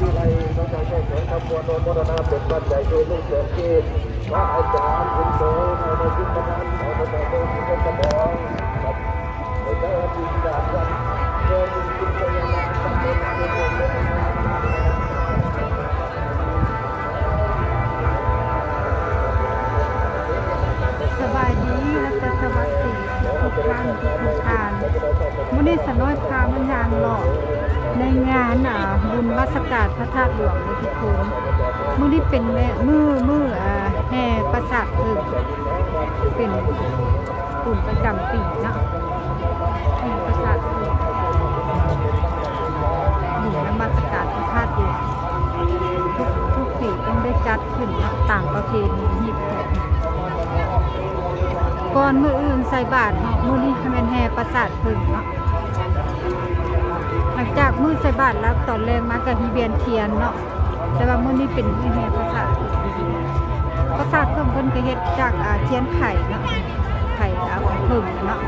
วิไลน้องชายแข่งขบวนโนมรณาเป็นปัจจัยคือลูกเสือเกศพระอาจารย์คุณโตในยุคนั้นขอพระเจ้าโตที่เป็นกระบอกกับพระเจ้าที่ดาบวันโดยคุณพญานาคเป็นสบายดีและก็สวัสดีทุกท่านทุกท่านมื้อนี้สน้อยพามันยางหล่อในงานบุญวัสกาศพระธาตุหลวงในทุกคนมื้อนี้เป็นมื้อแห่ประสาทเป็นบุญประจำปีเนาะแห่ประสาทบุญนมัสการพระธาตุหลวงทุกปีต้องได้จัดขึ้นต่างประเพณีฮิปโปก่อนมื้ออื่นใส่บาตรเนาะมื้อนี้ให้มันแห่ประสาทพึ่งเนาะหลังจากมื้อใส่บาตรแล้วตอนแรกมาก็ฮีเวียนเทียนเนาะแต่ว่ามื้อนี้เป็นมื้อแห่ประสาทพึ่งเพิ่นก็เฮ็ดจากเทียนไข่เนาะไข่พึ่งเนาะ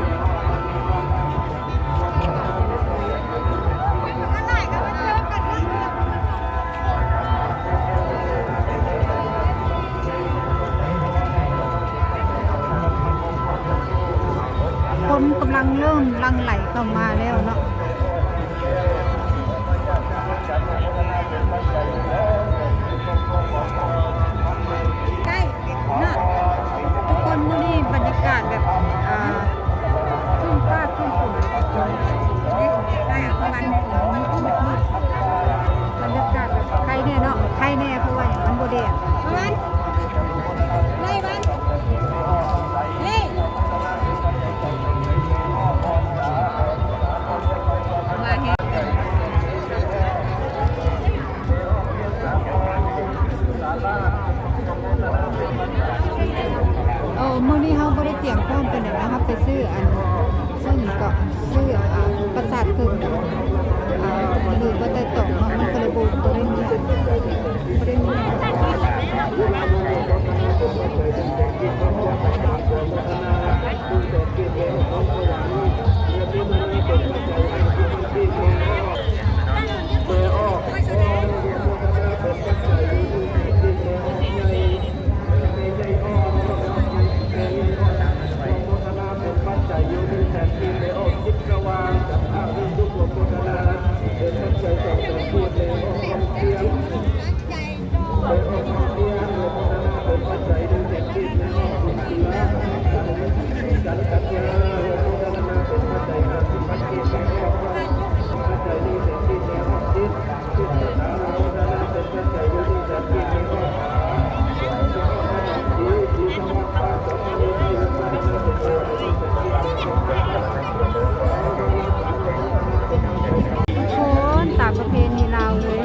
คนกำลังเริ่มลังไหลเข้ามาแล้วเนาะใกล้เนาะทุกคนมื้อนี้บรรยากาศแบบขึ้นฟ้าขึ้นฝนได้ประมาณมืดบรรยากาศแบบใครแน่เนาะใครแน่เพราะว่ามันบ่แดดประมาณไล่มันเฮ้มื้อนี้เขาไม่ได้เตรียมพร้อมเป็นอย่างนะครับไปซื้อประสาทพึ่งหรือว่าแต่ตกมันก็เลยบูมก็ได้มีตามประเพณีลาวเลย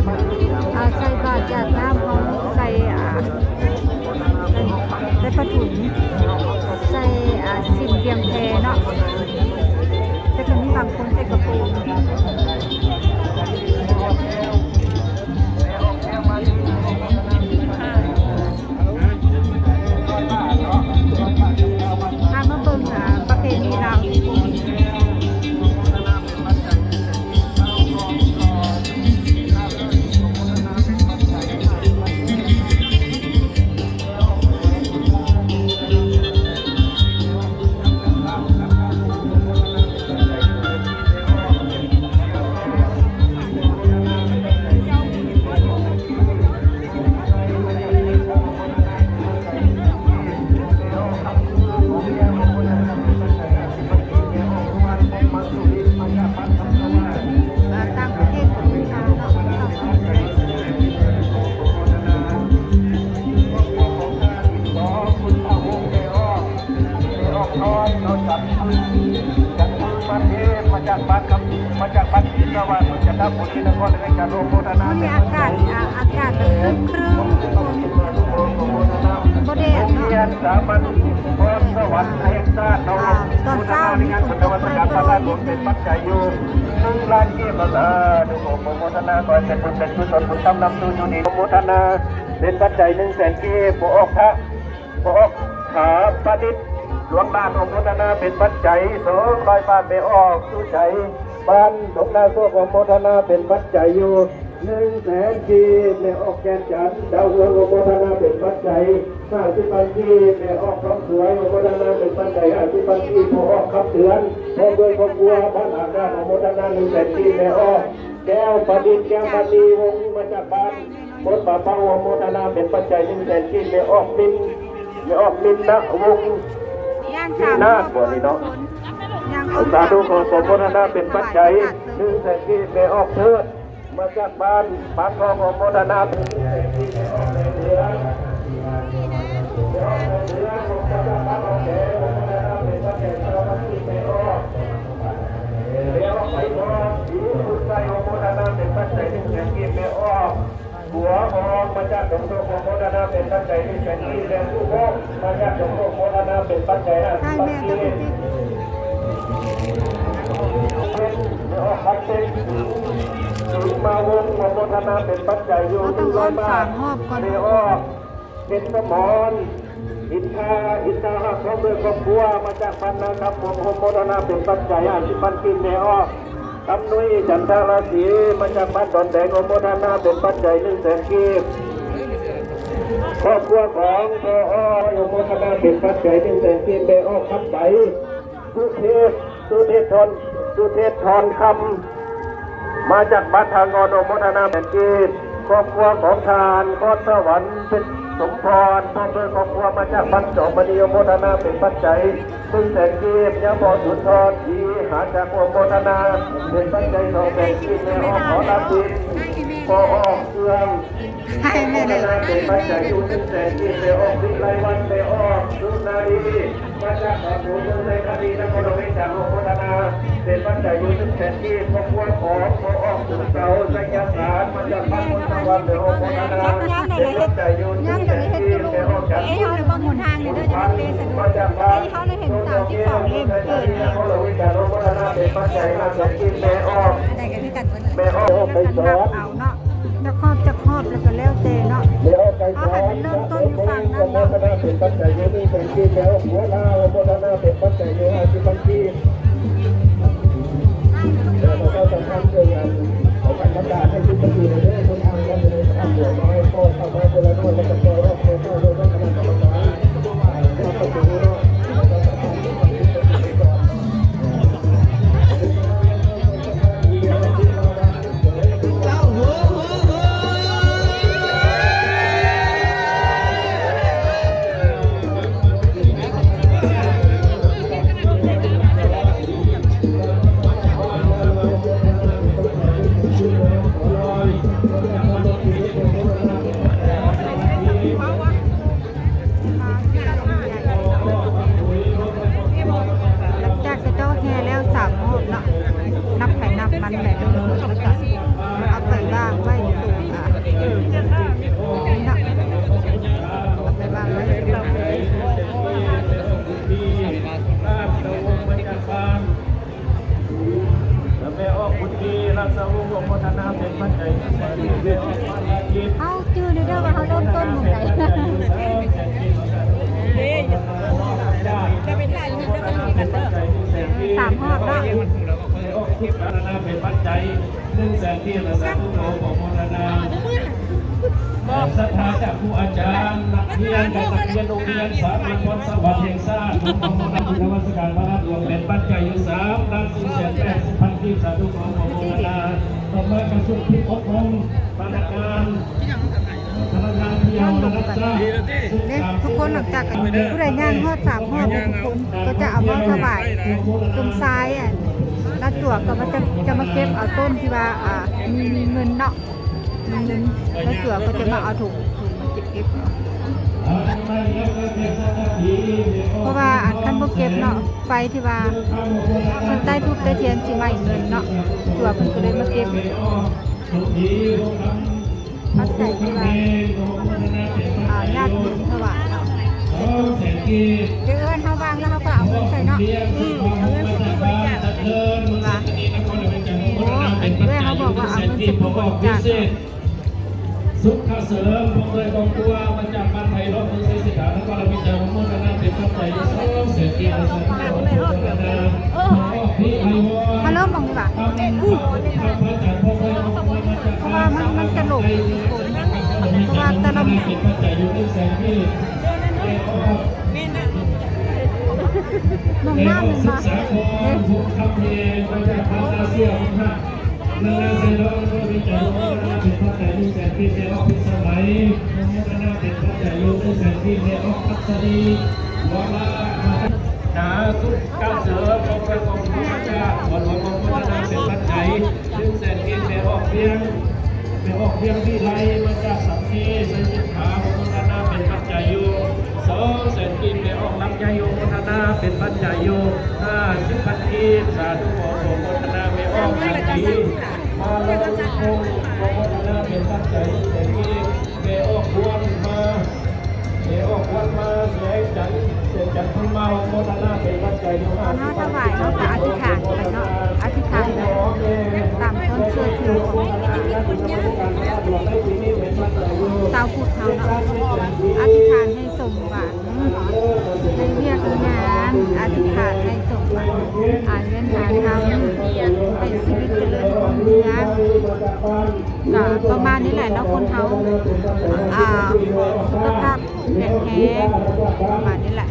ใส่บาตรหยาดน้ำเขาใส่ผ้าถุงใส่สิ่งเทียมแพเนาะแต่ก็มีบางคนใส่กระโปรงมาเบิ่งประเพณีลาวมาจากบ้านที่สว่างจากท่าบุรีนครในการโรงโมทนามีอากาศแบบครึ้มบ่แดดเนาะสามัญพรสวรรค์แห่งชาติเราตอนเช้ามีฝนตกโปรยนิดนึง ปัจจัยอยู่ซึ่งลานเกี่ยวกับดูโมทนาก่อนเป็นบุญเป็นกุศลบุญทำนำสู่อยู่ดีโมทนาเป็นปัจจัย100,000กีบออกขาประดิษฐ์หลวงบ้านของโมทนาเป็นปัจจัย200 บาทไปออกสู่ใจบ้านดงนาโซ่ของโมทนาเป็นปัจจัยอยู่ 100,000 กีบแม่ออกแกนจันทร์ดาวเรืองโมทนาเป็นปัจจัย50,000 กีบแม่ออกท้องสวยโมทนาเป็นปัจจัย50,000 กีบพอออกขับเตือนพร้อมด้วยครอบครัวบ้านอากาศโมทนา100,000 กีบแม่ออกแก้วประดิษฐ์แก้วปณีวงมาจากบ้านบนป่าปังโมทนาเป็นปัจจัย100,000 กีบแม่ออกมินนะวง ย่าง ที่ สาม นาบ่นี่เนาะ ย่าง สาธุขอสมโภชนะเป็นปัจจัย100,000 กีบแม่ออกเถิดมาจากบ้านปากคลองโมทนาเป็นหัวออกมาจากสมโภชนะเป็นปัจจัย100,000 กีบแดงผู้พกมาจากสมโภชนะเป็นปัจจัย ใช่แม่ก็เป็นที่ มาวงโมทนาเป็นปัจจัยอยู่ เราต้องอ้อมสามรอบก่อน เดี๋ยวเป็นสมรอินทาหักพร้อมด้วยครอบครัวมาจากพันนะครับโมทนาเป็นปัจจัย50,000 กินเดี๋ยวคำนุ้ยจันทราศีมาจากบ้านดอนแดงโมทนาเป็นปัจจัย100,000 กีบครอบครัวของพอโมทนาเป็นปัจจัย100,000 กีบเดี๋ยวขับไปสุเทพทอนคำมาจากบ้านทางอโมทนาเป็นกีบครอบครัวของทานคอสวรรค์เป็นสมพรพร้อมด้วยครอบครัวมาจากบ้านจอมณีโมทนาเป็นปัจจัย100,000 กีบยาพอสุนทรทีหาจากโมทนาเป็นปัจจัย200,000 กีบแม่ออกขอรับดินพอออกเครื่อง ให้แม่ โม เล ท ย นาเป็นปัจจัยอยู่100,000 กีบแม่ออกวิไลวันแม่ออกสุนารีมาจากขอถูกในคดีนครวิจารณ์โมทนาเป็นปัจจัยอยู่100,000 กีบครอบครัวของพอออกสุนเก่าสัญญาสารมาจากบ้านมนตะวันแม่ออกโมทนาเป็นปัจจัยอยู่100,000 กีบแม่ออกจาก ไอ้เขาเลยบอกหนทางเลยด้วยจะมาเป็นสะดวกไอ้เขาเลยเห็น32 เล่มเกิดเนี่ยอะไรกันที่กันวันนี้แล้วกันนับเอาเนาะจะครอบแล้วก็แล้วแต่เนาะเอาให้มันเริ่มต้นอยู่ฝั่งนั้นเนาะ เป็นปัจจัยอยู่100,000 กีบแล้วหัวลาวโมทนาเป็นปัจจัยอยู่50,000 กีบแล้วเราก็ทำเรื่องของการประกาศให้ทุกคนอยู่ในเรื่องคนทางและในทางหัวน้อยก็เข้ามาคนละคนแล้วก็ต่อรอบโดยคณะกรรมการก็ต้องดูเนาะเขาจื้อในเรื่องว่าเขาเริ่มต้นหมดไหนจะเป็นไรมันจะเป็นกันเด้อ3 รอบเนาะ เป็นปัจจัย100,000 กีบและสาธุโมของโมทนาศรัทธาจากครูอาจารย์นักเรียนจากนักเรียนโรงเรียนสามัญชนสวัสดิ์แห่งชาติของโมทนาพุทธวัสการพระราชหลวงเป็นปัจจัยอยู่3,480,000 กีบสาธุของโมทนาต่อมากระทรวงพิพรมพนักงานเที่ยวนะครับจ้า เนี่ยทุกคนหลังจากผู้ใดย่างทอด3 รอบทุกคนก็จะเอามาถวายตรงซ้ายแล้วจั่วก็มันจะมาเก็บเอาต้นที่ว่ามีเงินเนาะมีเงินแล้วจั่วก็จะมาเอาถุงมาเก็บเพราะว่าคันบ่เก็บเนาะไฟที่ว่ามันใต้ทุบใต้เทียนสิมาอีกเงินเนาะจั่วเพิ่นก็เลยมาเก็บปัจจัยที่ว่าญาติโยมถวายเนาะเดี๋ยวเอิ้นเขาวางแล้วเขาก็เอาเงินใส่เนาะเอาเงินใส่บริจาคว่าโอ้ด้วยเขาบอกว่าเอาเงินใส่บริจาค สุขเสริมพวกเลยกองตัวมาจากบ้านไทยรถมือใช้สิขาแล้วก็เราพิจารณาโมทนาเป็นปัจจัย2เศรษฐกิจและสังคมโมทนาพี่ไอวอน มาเริ่มมองดีกว่าเพราะว่ามัน มันจะหลงทุกคนเพราะว่าแต่ละหมู่น้องน้ำมันมาทุกคำเพลงมาจากพระตาเสียของพระนานาเซโลก็มีใจรู้ว่าเป็นพระแต่ลูกแสนพี่ในออกพิสมัยนานาเป็นพระแต่ลูกแสนพี่ในออกพัสดีวาระหาสุดก้าวเสือของพระองค์พระเจ้าวันวันของพระนาเป็นพระใจลูกแสนพี่ในออกเพียงที่ไรมาจากสัมพีใส่สินค้าของพระนาเป็นพระใจอยู่2 แสนกินในออกลำไยโยมนานาเป็นปัจจัยโย50 พันกินสาธุขอโมทนาไม่ออกสักทีมาลงคงโมทนาเป็นปัจจัยแสนกินไม่ออกวันมาเสียจันทร์มาโมทนาเป็นปัจจัยโย50 ถ้าถวายเราก็อธิษฐานกันเนาะอธิษฐานตามต้นเชื่อถือของชาวพุทธเขาเนาะอธิษฐานให้สมหวังให้เรียกงานอธิษฐานให้สมหวังเงินหาทำให้ชีวิตเจริญรุ่งเรืองก็ประมาณนี้แหละเนาะคนเขาสุขภาพแข็งแรงประมาณนี้แหละ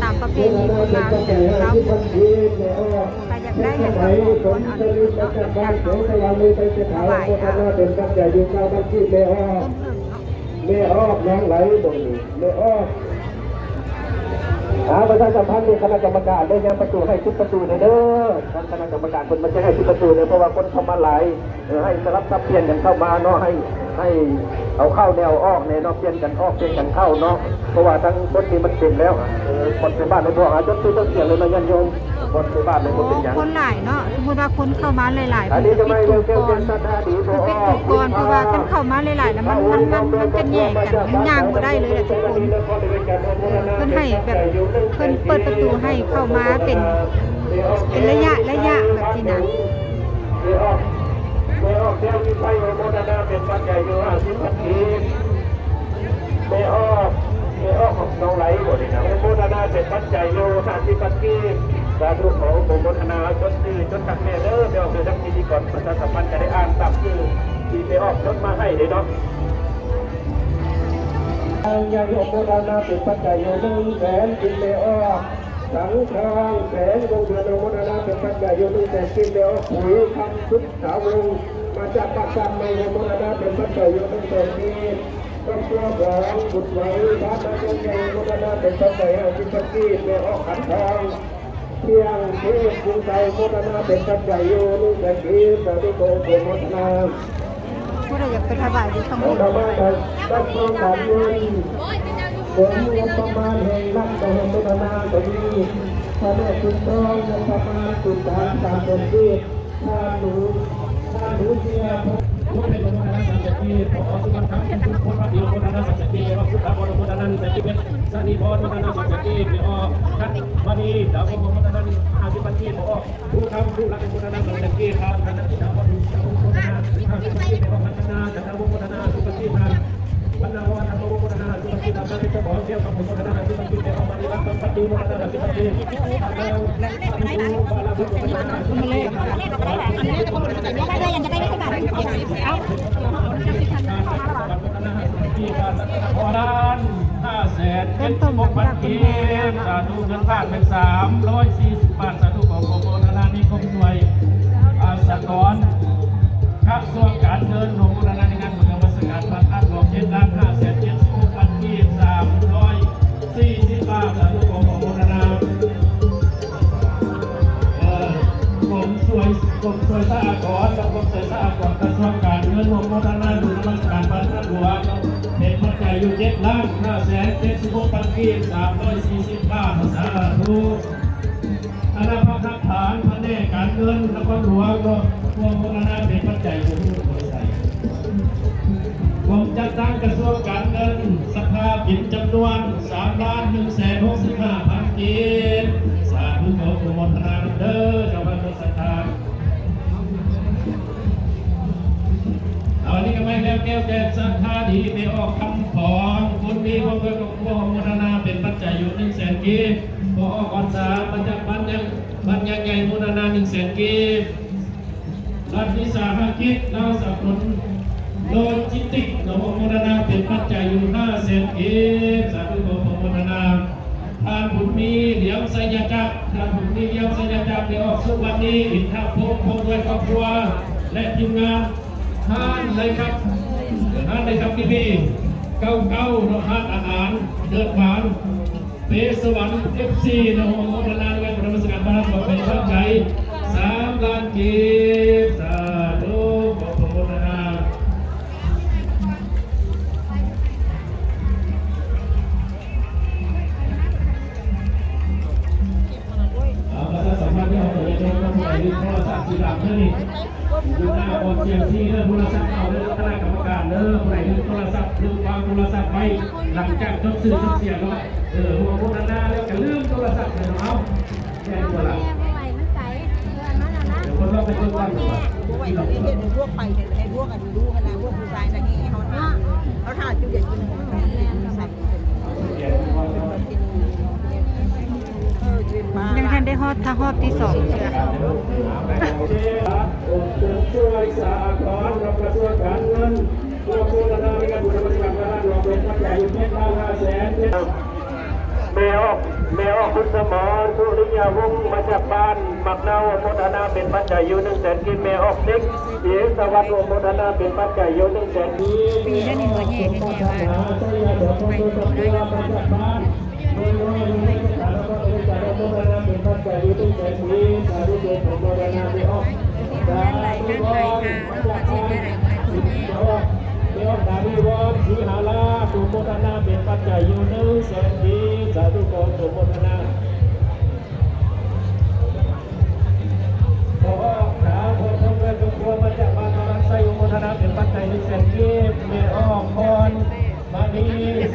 ตามประเพณีโบราณแต่เราใครอยากได้อย่างไรคนเอาเงินเนาะจากเขาถวายต้นเรื่องเนาะ ไม่ออกน้องไหลตรงนี้ไม่ออกประชาสัมพันธ์ในคณะกรรมการได้ยังประตูให้ชุดประตูเด้อคณะกรรมการคนมันจะให้ชุดประตูเลยเพราะว่าคนเข้ามาหลายให้สลับซับเปลี่ยนกันเข้ามาเนาะให้เอาเข้าแนวออกเนี่ยเนาะเปลี่ยนกันออกเปลี่ยนกันเข้าเนาะเพราะว่าทั้งคนนี้มันเต็มแล้วคนในบ้านในบ่อจนตื้อต้องเสียงเลยนะยันโยมคนในบ้านในคนเป็นอย่าง คนหลายเนาะสมมติว่าคนเข้ามาหลายๆ อั มัน น นี้ จะ จะ ปิ ไม่ ด เร็ ถู ว ก เกิน ก่อน เป็นสัตว์ดี มันปิดถูกก่อนเพราะว่าท่านเข้ามาหลายๆแล้วมันจะแย่งกันมันย่างบ่ได้เลยแหละทุกคนเพิ่นให้แบบเพิ่นเปิดประตูให้เข้ามาเป็นระยะแบบนี้นะ ไม่ออกเที่ยวมีไฟโมนาเป็นปัจจัยอยู่50 นาทีไม่ออกของน้องไหลหมดเลยนะโมนาเป็นปัจจัยอยู่30 นาทีสาธุของโมนาจดชื่อจดตักแม่เด้อเดี๋ยวคือทักทีดีก่อนประชาสัมพันธ์จะได้อ่านตามชื่อที่ไปออกจดมาให้เลยเนาะยังโมนาเป็นปัจจัยอยู่1 แสนกินไม่ออกสังฆังแสนวงเดือนโมนาเป็นปัจจัยอยู่1 แสนกินไม่ออกปุ๋ยคำชุดสาวงมาจากปากกามในโมนาเป็นปัจจัยอยู่1 แสนกินก็เพื่อของบุตรไว้พระนักเรียนโมนาเป็นปัจจัย50 กินไม่ออกขันทองเพียงเทพกรุงไทยโมนาเป็นปัจจัยอยู่1 แสนกินสาธุโกโมนา ผู้ใดอยากไปถวายอยู่ข้างบน เรามาได้ตั้งโครงการนี้ผมงบประมาณแห่งรัฐโดยพัฒนาตรงนี้พระแม่คุณทองงบประมาณสุดท้ายตามเป็นที่ถ้าหนูเสียทุกเป็นโมนาสัจจีขอสุขภาพทุกคนพระเดียวโมนาสัจจีว่าสุขภาพโมนาสัจจีเป็นสนิพรโมนาสัจจีไม่ออกทัดมาดีดาวโมนา50 ปัจจีไม่ออกผู้ทำผู้รักโมนาสัจจีครับท่านที่ทำว่าโมนา50 ปัจจีไม่ออกพัฒนาจะทำโมนาสุขจีมาบรรดาวันทำโมนาสุขจีทำได้จะบอกเที่ยวกับโมนา50 ปัจจีไม่ออกมาดีรักปัจจีโมนา50 ปัจจีเป็นต้นของพันเกมสาธุเงินพลาดเป็น340 บาทสาธุของโมนานิคมหน่วยสะท้อนกระทรวงการเงินของโมนาในงานบุญวัสการพันอันรวม7,576,000 พันกีบ340 บาทสาธุของโมนาผมสวยสะอาดก่อนแล้วผมสวยสะอาดก่อนกระทรวงการเงินของโมนาบุญวัสการพันอันรวมเป็นปัจจัยอยู่7,576,000 พันกีบ340 บาทสาธุคณะพระทักฐานพระแน่การเงินนครหลวงก็พวงโมนาเป็นปัจจัยของผู้บริษัทผมจัดตั้งกระทรวงการเงินสภาบินจำนวน3,165,000 พันกีบสาธุขอโมนาเด้อเจ้าพระพุทธศาสนาวันนี้ก็ไม่แล้วแก้วแก่สัทธาดีไปออกคำของคุณมีความเพื่อกับพวงโมนาเป็นปัจจัยอยู่1 แสนกีบพอออกพรรษาประจำบัญญัติใหญ่โมนา1 แสนกีบ รัฐวิสาหกิจเราสนับสนุนโลจิสติกส์โมทนาเป็นปัจจัยอยู่500,000 เอฟสาธุโมทนาทานบุญมีเลี้ยงไสยจักรทานบุญมีเลี้ยงไสยจักรเดี๋ยวออกสุวันนี้อินทภพพร้อมด้วยครอบครัวและทีมงานทานเลยครับพี่เก้าทานอาหารเดินหวานเปสวรรค์ FC นะโมทนาด้วยพระมสการพระราชเป็นพระใหญ่3 ล้านกีบสาธุขอพระโมทนาประชาสัมพันธ์ที่เราเปิดในช่องทางโทรศัพท์สีดำนี่ดูหน้าออกเสียงที่เรื่องโทรศัพท์เอาเรื่องคณะกรรมการเรื่องไหนโทรศัพท์เรื่องวางโทรศัพท์ไว้หลังจากจดสื่อจดเสียงแล้วหัวโฆษณาแล้วก็ลืมโทรศัพท์เลยเอาแค่ตัวละคนเราเป็นคนวันหนึ่ง ไว้เห็นพวกไปเห็นพวกกันดูกันนะพวกผู้ชายนะนี่เขาถ่ายจุดเด่นจุดหนึ่งยังทันได้ฮอดถ้าฮอบที่2เชื่อ ช่วยสาธารณกระทรวงการเงินตัวโฆษณาในการบุรณะการบ้านรวมเป็นปัจจัยอยู่ที่500,000 แม่ออกคุณสมรสุริยาวงศ์มาจากบ้านมักเนาโมทนาเป็นปัจจัยอยู่100,000 กินแม่ออกซิกเสียงสวัสดิ์โมทนาเป็นปัจจัยอยู่100,000 กิน ปีนั้นนี่บ่แย่กันแย่ว่าไปโตได้ยังบ่ได้ โดยรวมในสารพัดองค์การโมทนาเป็นปัจจัยอยู่100,000 กินสาธุโยมโมทนาไม่ออกสาธุโยมเดี๋ยวดาวิวอนสีหาลาตุโมทนาเป็นปัจจัยอยู่100,000 กินสาธุโยมโมทนาขอขาคนทำเงินทุกคนมาจากบ้านรักไส้โมทนาเป็นปัจจัย100,000 กินแม่อ้อมพรมานีแ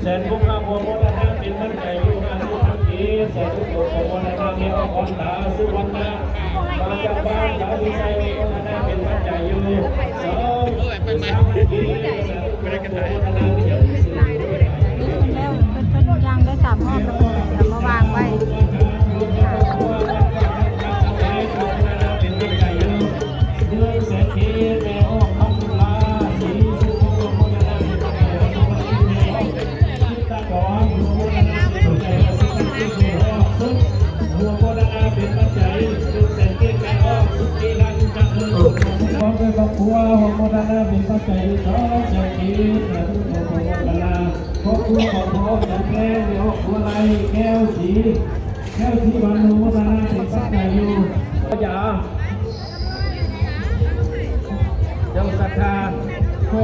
สนบุญมาโมทนาเป็นปัจจัยอยู่500,000 กินสาธุโยมโมทนาแม่อ้อมพรตาสุวรรณมาจากบ้านดาวิไส้โมทนาเป็นปัจจัยอยู่2,000 กินสาธุโยมโมทนาเป็นอย่างสูงด้วย แล้วเพิ่นยังได้3ฮอบแล้วเพิ่นเอามาวางไว้ครอบครัวของโมทนาเป็นปัจจัย200,000 กินสาธุโยมโมทนาครอบครัวของพ่อจากแม่เดี๋ยวครัวไรแก้วสีบานโมทนาเป็นปัจจัยอยู่อย่ายังศรัทธาพ่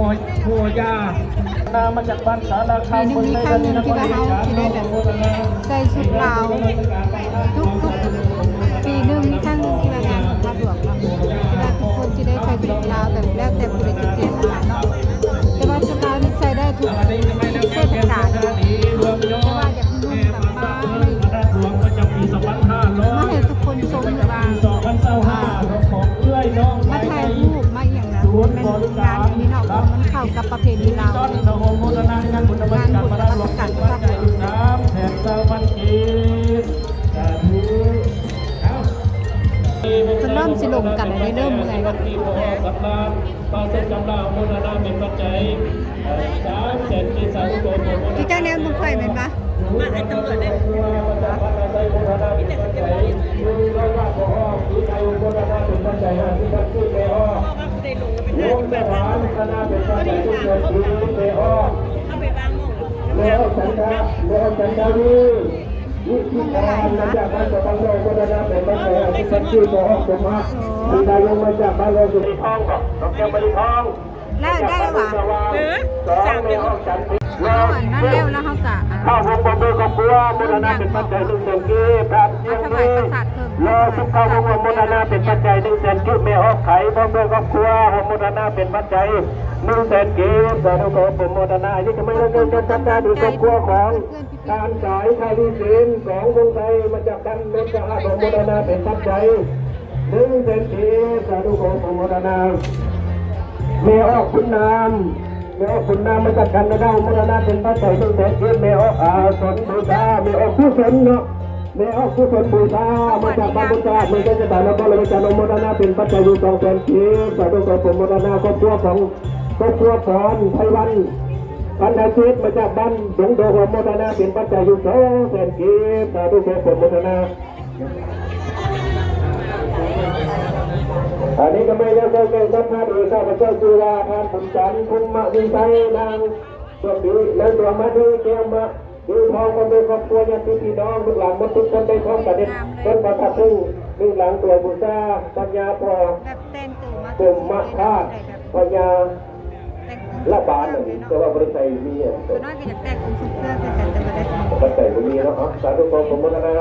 อยานามาจากบ้านสารคามคนในกันนี้นะคนที่จะโมทนาใส่ชุดลาวทุกปีหนึงมีทั้งที่ว่างานของพระหลวงเนาะว่าทุกคนที่ได้ใส่ชุดลาวแต่แล้วแต่ผู้ใดจะเตรียมมาเนาะแต่ว่าชุดลาวนี่ใส่ได้ทุกเทศกาลเนาะแต่ว่าอยากนุ่งแบบมาให้ทุกคนชมว่าของเอื้อยน้อง มาถ่ายรูปมาอย่างนั้นมันงานนี้เนาะมันเข้ากับประเพณีลาว ต้นโมโมทนาการบุญบริกรรมมาได้รวมกันปัจจัย3,000 กินสาธุ เพิ่นเริ่มสิลงกันแล้วได้เริ่มเมื่อยแล้ว ที่พอสัปดาห์ปาเสกำลาโมทนาเป็นปัจจัย300,000 กินสาธุโยมโมทนา ที่จ้างแนวมึงไฟแม่นปะ มาให้ตำรวจได้มีแต่คนจะบอกได้ลงเป็นหน้าที่แบบนั้นก็ดีสามครบแล้วเข้าไปบางม่งแล้วคนหลายนะ จากบ้านสปังโลโมทนาเป็นปัจจัยที่ชื่อโมหะสมมามีนายกมาจากบ้านเราสุริทองก่อนดอกแก้วบริทอง แล้วได้แล้ววะ สั่งเป็น เอาอันนั้นแล้วแล้วเขากะ ข้าวหอมบะเบอร์กับบัวโมทนาเป็นปัจจัย100,000 กิพระเชียงนี้รอสุขข้าวหอมโมทนาเป็นปัจจัย100,000 กิแม่ออกไข่บะเบอร์กับบัวโมทนาเป็นปัจจัย100,000 กิสาธุโยมโมทนานี่ก็ไม่ได้เกินจะจัดการดูครอบครัวของการจ่ายค่าที่ดินของวงไทยมาจากกันรถกระบะโมทนาเป็นปัจจัย100,000 กิสาธุโยมโมทนาแม่ออกคุณนามแม่ออกคุณนามมาจากกันนะดาวโมทนาเป็นปัจจัย100,000 กิแม่ออกสนบูชาแม่ออกผู้สนเนาะแ แม่ออกกุศลบูชามาจากบ้านบุญชาเมืองเทศบาลนครเลยการอนุโมทนาเป็นปัจจัยอยู่200,000กีบสาธุขอผมโมทนาครอบครัวของครอบครัวพรไทยวันพันธจิตมาจากบ้านดงโดโมทนาเป็นปัจจัยอยู่200,000กีบสาธุขอผมโมทนาอันนี้ก็ไม่เลิกเกินสักนาทีข้าพเจ้าจุฬาภารณ์ผลจันทร์ภูมิวิชัยนางตัวดีและตัวมาดีเกี่ยวมาดูทองคนเป็นครอบครัวญาติพี่น้องลูกหลานมนุษย์คนได้พร้อมกันเด็ดต้นประทับซึ่งลูกหลานตัวบุษราปัญญาพอ แบบแต่งตัวมา ตุ่มมะธาตุปัญญา แต่ง ละบานแต่ว่าบริษัทมี ตัวน้อยก็อยากแต่งองค์สุดเพื่อแต่แต่ไม่ได้ทำ บริษัทมีแล้วสาธุขอผมโมทนา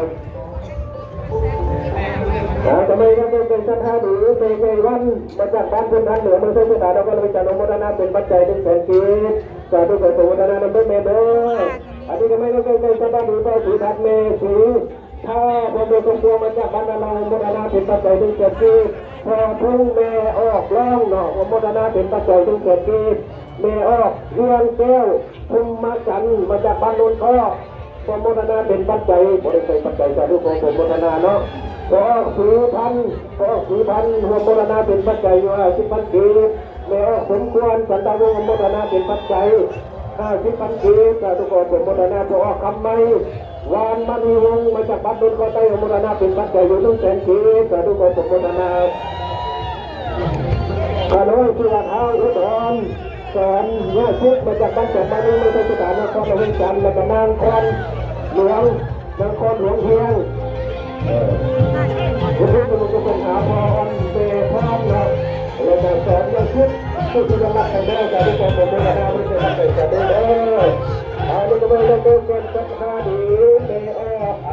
ทำไมเราเป็นสัทธาหรือเป็นไงวันมาจากบ้านพื้นฐานเหนือเมืองเทศบาลเราก็เลยจัดอนุโมทนาเป็นปัจจัย100,000กีบสาธุขอผมโมทนาน้ำเป็นเมเดอร์อันนี้ก็ไม่ต้องเป็นสัทธาหรือเป็นสีทัดเมสีถ้าผมเป็นคนตัวมาจากบ้านเราโมทนาเป็นปัจจัย100,000กีบพอทุ่งเมออกล่องเนาะโมทนาเป็นปัจจัย100,000กีบเมออกเรืองแก้วทุ่งมาจันมาจากบ้านโนนข้อโมทนาเป็นปัจจัยบริษัทปัจจัยสาธุขอผมโมทนาเนาะพอ4,000หัวโมทนาเป็นปัจจัยอยู่50,000กีบแม่สมควรสันตาวงศ์โมทนาเป็นปัจจัย50,000กีบสาธุขอผมโมทนาพอคำไม่วานมณีวงศ์มาจากบ้านดนกอไต้โมทนาเป็นปัจจัยอยู่100,000กีบสาธุขอผมโมทนาขน้อยสุราษฎร์อุดรสอนเนี่ยชุดมาจากบ้านจากบ้านนี้ไม่ใช่สถานนครเวียงจันทร์และก็นางคอนหลวงนางคอนหลวงเพียงคุณผู้ชมจะเป็นหาพรเบพร้อมนะเราจะสอนยังชุดชุดที่จะรักกันได้จะได้ความเป็นเวลาไม่ใช่รักกันจะได้เลยอันนี้ก็ไม่ได้เป็นสักนาดีเบอเ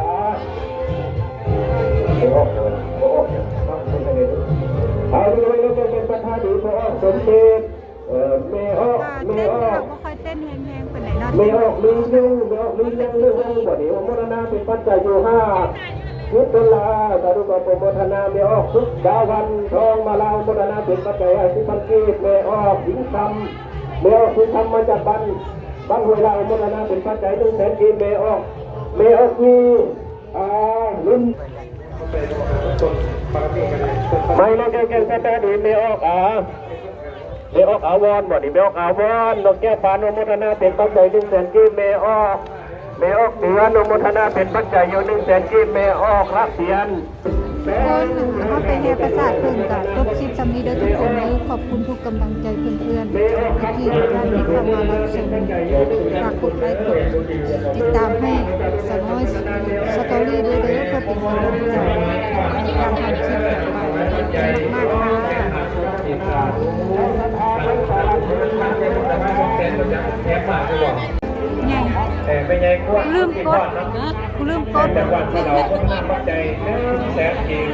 บอเลยเบอเนี่ยอันนี้ก็ไม่ได้เป็นสักนาดีเบอสมเด็จเมอไม่ค่อยเต้นแห้งๆเป็นไหนนอน ไม่ออกลีนึงไม่ออกลีนึงเรื่องบ่เดี๋ยวโมทนาเป็นปัจจัยอยู่5พุทธลาสาธุขอโมทนาไม่ออกทุกดาวันทองมาลาวโมทนาเป็นปัจจัย50,000กีบไม่ออกหญิงคำไม่ออกหญิงคำมาจากบ้านห้วยลาวโมทนาเป็นปัจจัย100,000กีบไม่ออกมีรุ่นไม่แล้วแกแค่ดีไม่ออกเมออกอาวอนบ่ดิเมออกอาวอนนกแก้วปานโมทนาเป็นปัจจัย100,000กีบเมออกเตือนโมทนาเป็นปัจจัยอยู่100,000กีบเมออกรับเสียน คนเขาไปแห่ประสาทเพิ่นกับจบคลิปสำนีเด้อทุกคนเลยขอบคุณทุกกำลังใจเพื่อนๆที่ท่านที่เข้ามารับชมฝากกดไลค์กดติดตามให้สน้อยสตอรี่ด้วยเด้อเพื่อเป็นกำลังใจในการทำคลิปต่อไปขอบคุณมากๆค่ะไง ไม่ใช่กว ลืมกดกูลืมกด แต่วันที่เราต้องนำปัจจัย100,000กีบ